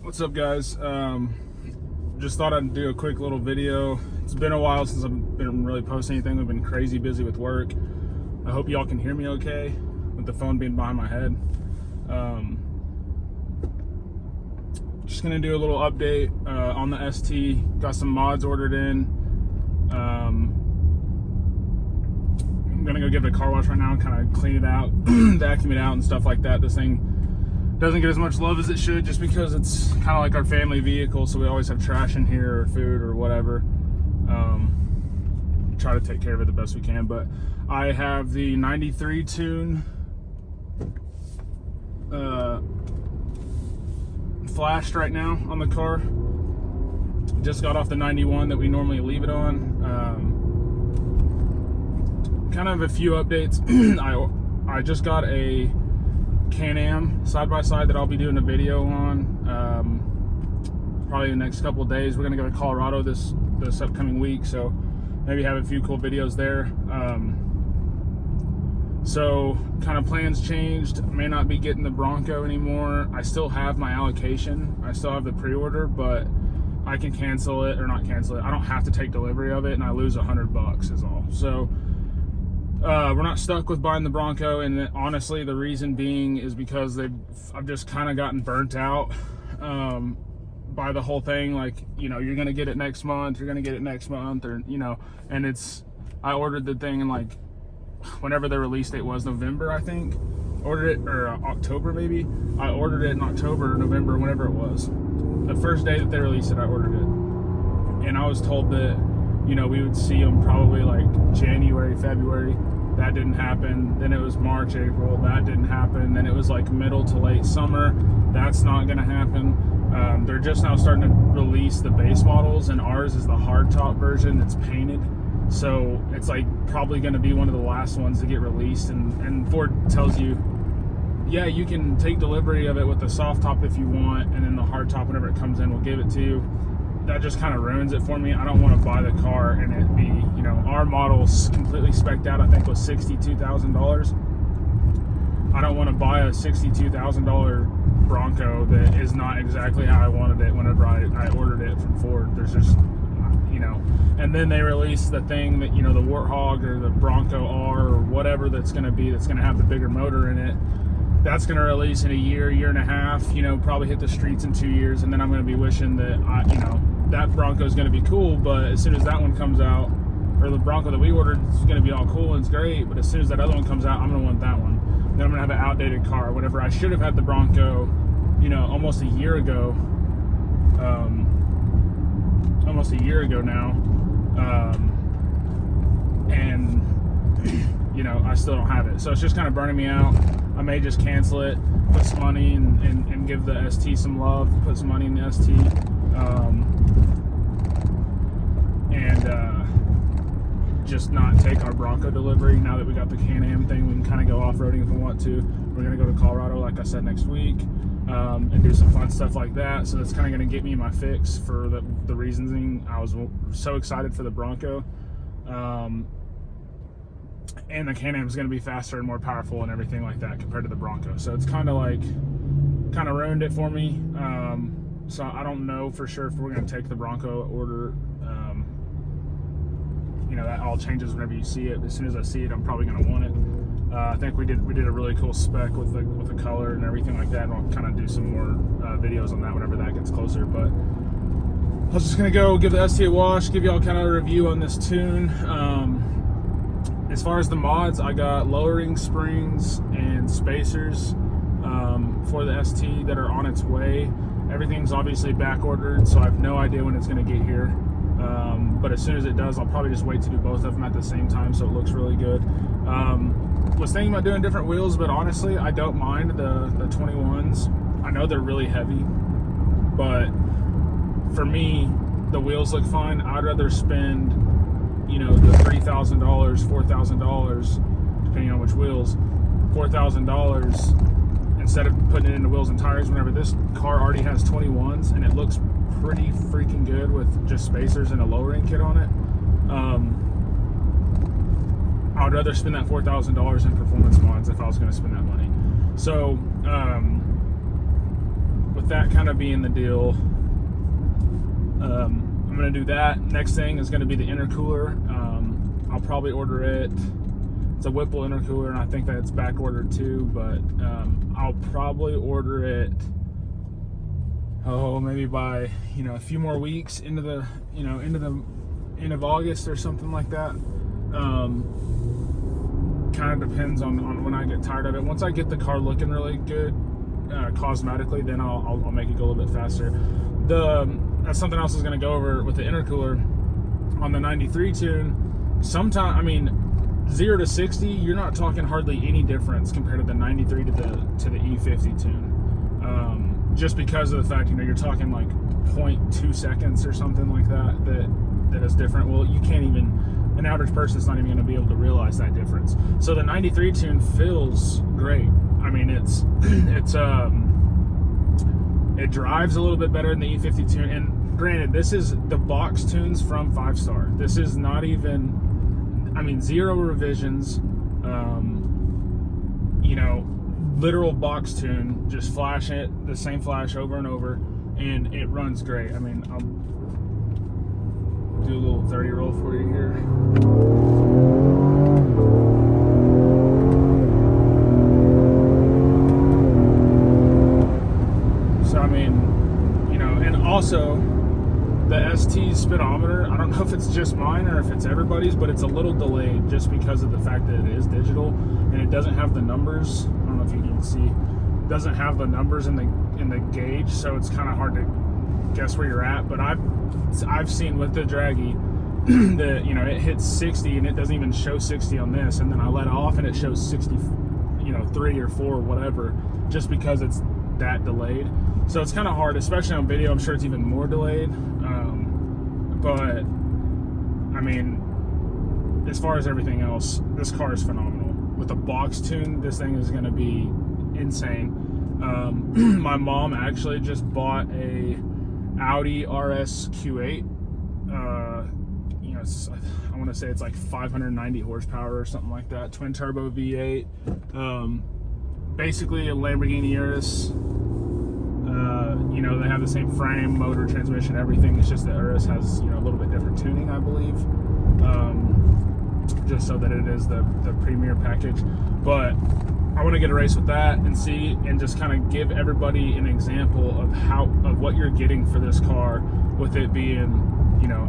What's up, guys? Just thought I'd do a quick little video. It's been a while since I've been really posting anything. We've been crazy busy with work. I hope y'all can hear me okay with the phone being behind my head. Just gonna do a little update on the ST. Got some mods ordered in. I'm gonna go give it a car wash right now and kind of clean it out, vacuum it out and stuff like that. This thing doesn't get as much love as it should just because it's kind of like our family vehicle, so we always have trash in here or food or whatever. Try to take care of it the best we can, but I have the 93 tune flashed right now on the car. Just got off the 91 that we normally leave it on. Kind of a few updates. I just got a Can-Am side-by-side that I'll be doing a video on probably in the next couple of days. We're gonna go to Colorado this upcoming week, so maybe have a few cool videos there. So kind of plans changed. I may not be getting the Bronco anymore. I still have my allocation. I still have the pre-order, but I can cancel it or not cancel it. I don't have to take delivery of it, and I lose $100 is all. So we're not stuck with buying the Bronco, and honestly the reason being is because I've just kind of gotten burnt out by the whole thing. Like, you know, you're gonna get it next month, or you know, and I ordered the thing in like whenever the release date was, November I think. Ordered it, or October maybe. I ordered it in October, November, whenever it was. The first day that they released it, I ordered it, and I was told that, you know, we would see them probably like January, February. That didn't happen. Then it was March, April. That didn't happen. Then it was like middle to late summer. That's not gonna happen. They're just now starting to release the base models, and ours is the hardtop version that's painted. So it's like probably gonna be one of the last ones to get released. And Ford tells you, yeah, you can take delivery of it with the soft top if you want, and then the hardtop, whenever it comes in, we'll give it to you. That just kind of ruins it for me. I don't want to buy the car and it be, you know, our model's completely spec'd out, I think was $62,000. I don't want to buy a $62,000 Bronco that is not exactly how I wanted it whenever I ordered it from Ford. There's just, you know, and then they release the thing that, you know, the Warthog or the Bronco R or whatever that's going to be, that's going to have the bigger motor in it. That's going to release in a year and a half, you know, probably hit the streets in 2 years, and then I'm going to be wishing that, you know, that Bronco is going to be cool, but as soon as that one comes out, or the Bronco that we ordered is going to be all cool and it's great, but as soon as that other one comes out, I'm going to want that one. Then I'm going to have an outdated car. Whenever I should have had the Bronco, you know, almost a year ago now, and you know, I still don't have it, so it's just kind of burning me out. I may just cancel it, put some money and give the ST some love, put some money in the ST, just not take our Bronco delivery. Now that we got the Can-Am thing, we can kind of go off-roading if we want to. We're going to go to Colorado, like I said, next week, and do some fun stuff like that. So that's kind of going to get me my fix for the reasoning. I was so excited for the Bronco. And the Can-Am is going to be faster and more powerful and everything like that compared to the Bronco. So it's kind of ruined it for me. So I don't know for sure if we're going to take the Bronco order. You know, that all changes whenever you see it. As soon as I see it, I'm probably going to want it. I think we did a really cool spec with the color and everything like that. And I'll kind of do some more videos on that whenever that gets closer. But I was just going to go give the ST a wash, give y'all kind of a review on this tune. As far as the mods, I got lowering springs and spacers for the ST that are on its way. Everything's obviously back ordered, so I have no idea when it's going to get here. But as soon as it does, I'll probably just wait to do both of them at the same time, so it looks really good. Was thinking about doing different wheels, but honestly, I don't mind the 21s. I know they're really heavy, but for me, the wheels look fine. I'd rather spend, you know, the $3,000, $4,000, depending on which wheels, $4,000 instead of putting it into wheels and tires, whenever this car already has 21s and it looks pretty freaking good with just spacers and a lowering kit on it. I would rather spend that $4,000 in performance mods if I was going to spend that money. So with with that kind of being the deal, I'm going to do that. Next thing is going to be the intercooler. I'll probably order it. It's a Whipple intercooler, and I think that it's back ordered too, but I'll probably order it, maybe by, a few more weeks into the end of August or something like that. Kind of depends on when I get tired of it. Once I get the car looking really good cosmetically, then I'll make it go a little bit faster. That's something else I was going to go over with the intercooler on the 93 tune. Sometimes, 0 to 60, you're not talking hardly any difference compared to the 93 to the E50 tune. Just because of the fact, you're talking like 0.2 seconds or something like that is different. Well, you can't even, an average person's not even going to be able to realize that difference. So the 93 tune feels great. It drives a little bit better than the E50 tune. And granted, this is the box tunes from 5-star. This is not even, 0 revisions, literal box tune, just flash it, the same flash over and over, and it runs great. I'll do a little 30 roll for you here. So, and also, the ST speedometer, I don't know if it's just mine or if it's everybody's, but it's a little delayed just because of the fact that it is digital and it doesn't have the numbers. I don't know if you can see. It doesn't have the numbers in the gauge, so it's kind of hard to guess where you're at. But I've seen with the Draggy that it hits 60 and it doesn't even show 60 on this, and then I let off and it shows 60, 3 or 4 or whatever, just because it's that delayed. So it's kind of hard, especially on video. I'm sure it's even more delayed. But as far as everything else, this car is phenomenal. With a box tune, this thing is going to be insane. My mom actually just bought a Audi RS Q8. I want to say it's like 590 horsepower or something like that. Twin turbo V8. Basically a Lamborghini Urus. They have the same frame, motor, transmission, everything. It's just the Urus has, a little bit different tuning, I believe. Just so that it is the premier package. But I want to get a race with that and see, and just kind of give everybody an example of what you're getting for this car, with it being,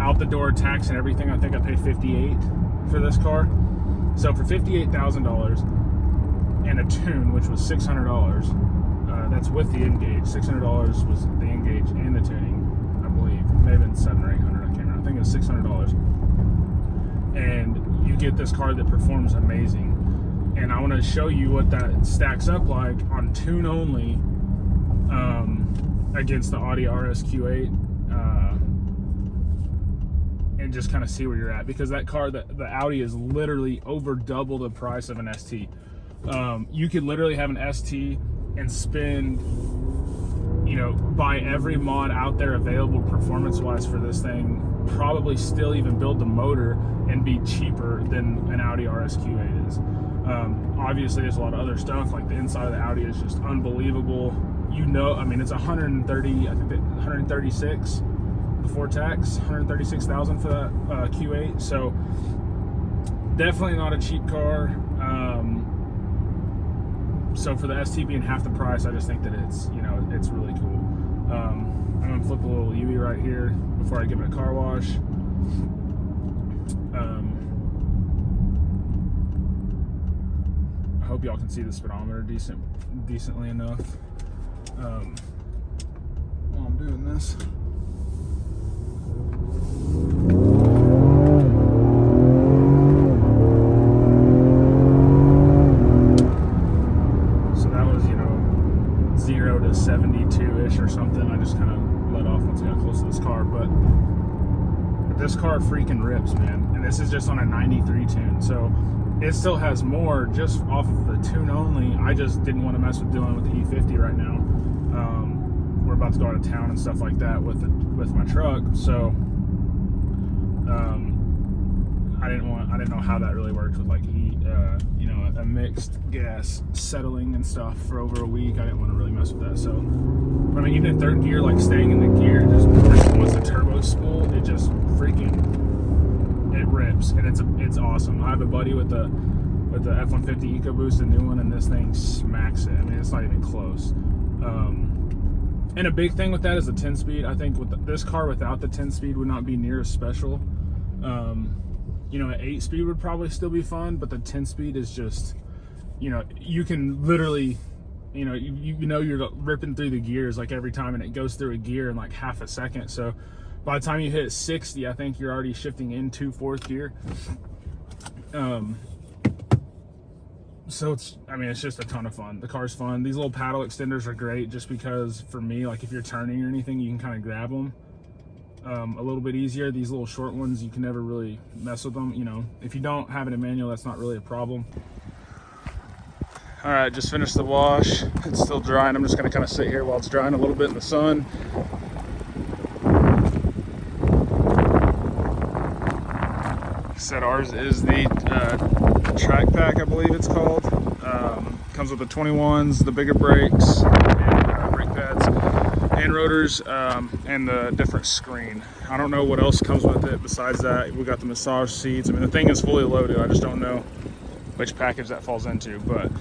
out the door tax and everything. I think I paid $58 for this car. So for $58,000 and a tune, which was $600, that's with the Engage. $600 was the Engage and the tuning, I believe. It may have been $700 or $800. I can't remember. I think it was $600. And you get this car that performs amazing. And I want to show you what that stacks up like on tune only against the Audi RS Q8, and just kind of see where you're at, because that car, the Audi, is literally over double the price of an ST. You could literally have an ST and spend, buy every mod out there available performance-wise for this thing, probably still even build the motor and be cheaper than an Audi RS Q8 is. Obviously, there's a lot of other stuff, like the inside of the Audi is just unbelievable. It's 130, I think 136 before tax, 136,000 for that Q8. So definitely not a cheap car. So for the ST being half the price, I just think that it's really cool. I'm gonna flip a little UV right here before I give it a car wash. I hope y'all can see the speedometer decently enough while I'm doing this. So that was 0 to 72-ish or something. I just kind of let off once I got close to this car, but this car freaking rips, man. And this is just on a 93 tune, so it still has more just off of the tune only. I just didn't want to mess with dealing with the E50 right now. We're about to go out of town and stuff like that with my truck, so I didn't know how that really worked with like you know, a mixed gas settling and stuff for over a week. I didn't want to really mess with that. So, I mean, even in third gear, like staying in the gear, just once the turbo spool, it just freaking, it rips, and it's awesome. I have a buddy with the F-150 EcoBoost, a new one, and this thing smacks it. I mean, it's not even close. And a big thing with that is the 10-speed. I think with this car without the 10-speed would not be near as special. You know, an 8-speed would probably still be fun, but the 10-speed is just, you know, you can literally, you know, you know you're ripping through the gears like every time, and it goes through a gear in like half a second. So by the time you hit 60, I think you're already shifting into fourth gear. So it's, I mean, it's just a ton of fun. The car's fun. These little paddle extenders are great just because for me, like if you're turning or anything, you can kind of grab them a little bit easier. These little short ones, you can never really mess with them. You know, if you don't have it in manual, that's not really a problem. All right, just finished the wash. It's still drying. I'm just gonna kind of sit here while it's drying a little bit in the sun. Said ours is the track pack, I believe it's called. Comes with the 21s, the bigger brakes, and brake pads, and rotors, and the different screen. I don't know what else comes with it besides that. We got the massage seats. I mean, the thing is fully loaded. I just don't know which package that falls into. But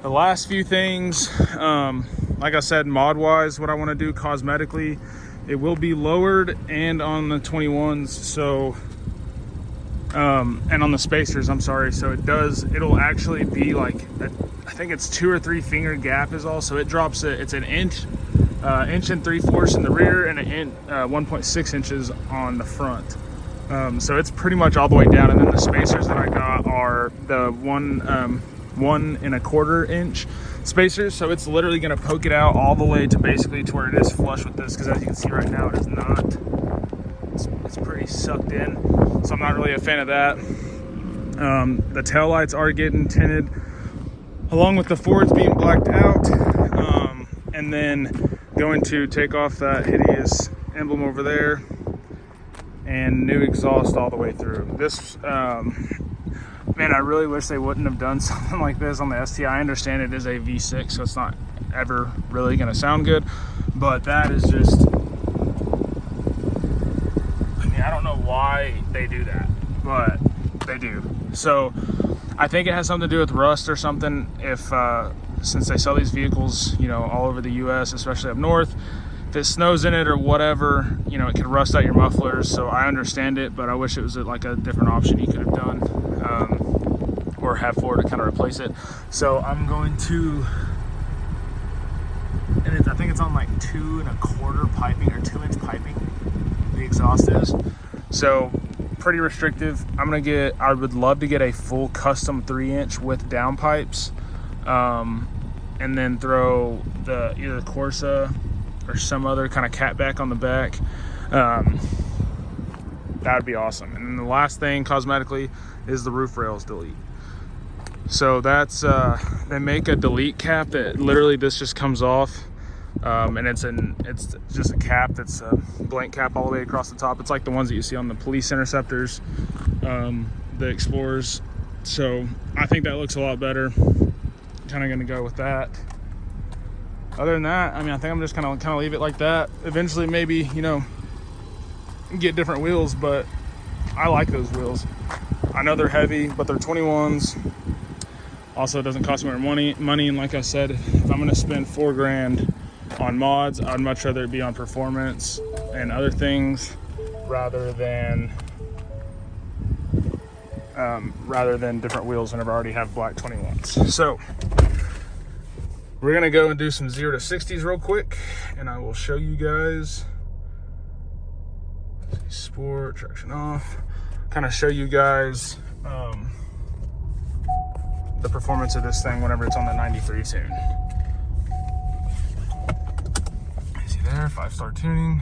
the last few things, like I said, mod-wise, what I want to do cosmetically, it will be lowered and on the 21s. So and on the spacers, I'm sorry. So it'll actually be like, I think it's 2 or 3 finger gap is all. So it drops it, it's an inch and 3/4 in the rear, and 1.6 inches on the front. So it's pretty much all the way down. And then the spacers that I got are the 1 1.25 inch spacers. So it's literally gonna poke it out all the way to basically to where it is flush with this. Cause as you can see right now, it is not, it's pretty sucked in. So I'm not really a fan of that. The taillights are getting tinted, along with the Fords being blacked out. And then going to take off that hideous emblem over there, and new exhaust all the way through. This, man, I really wish they wouldn't have done something like this on the ST. I understand it is a V6, so it's not ever really gonna sound good, but that is just, I don't know why they do that, but they do. So I think it has something to do with rust or something. If since they sell these vehicles, you know, all over the US, especially up north, if it snows in it or whatever, you know, it can rust out your mufflers. So I understand it, but I wish it was like a different option you could have done, or have for to kind of replace it. So I'm going to, and I think it's on like 2 1/4 piping or 2-inch piping, the exhaust is. So pretty restrictive. I would love to get a full custom 3-inch with downpipes, and then throw either the Corsa or some other kind of catback on the back. That would be awesome. And then the last thing cosmetically is the roof rails delete. So that's they make a delete cap that literally this just comes off. And it's just a cap that's a blank cap all the way across the top. It's like the ones that you see on the police interceptors, the Explorers. So I think that looks a lot better. Kind of gonna go with that. Other than that, I mean, I think I'm just kind of leave it like that. Eventually, maybe, you know, get different wheels, but I like those wheels. I know they're heavy, but they're 21s. Also, it doesn't cost me more money. And like I said, if I'm gonna spend $4 grand on mods, I'd much rather it be on performance and other things rather than different wheels whenever I already have black 21s. So we're gonna go and do some 0 to 60s real quick, and I will show you guys. Sport, traction off, kind of show you guys the performance of this thing whenever it's on the 93 tune. See there, 5-star tuning.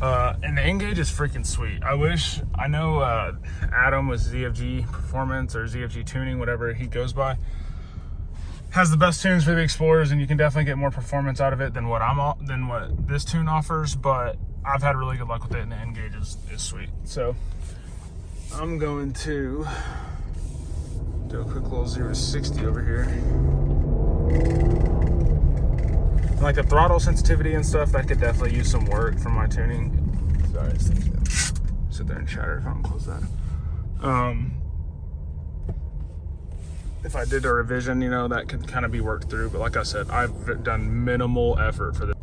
And the N-Gauge is freaking sweet. I know Adam with ZFG Performance or ZFG Tuning, whatever he goes by, has the best tunes for the Explorers, and you can definitely get more performance out of it than what this tune offers, but I've had really good luck with it, and the N-Gauge is sweet. So I'm going to do a quick little 0 to 60 over here. Like the throttle sensitivity and stuff, that could definitely use some work from my tuning. Sorry, this thing's gonna sit there and chatter if I don't close that. If I did a revision, you know, that could kind of be worked through. But like I said, I've done minimal effort for this.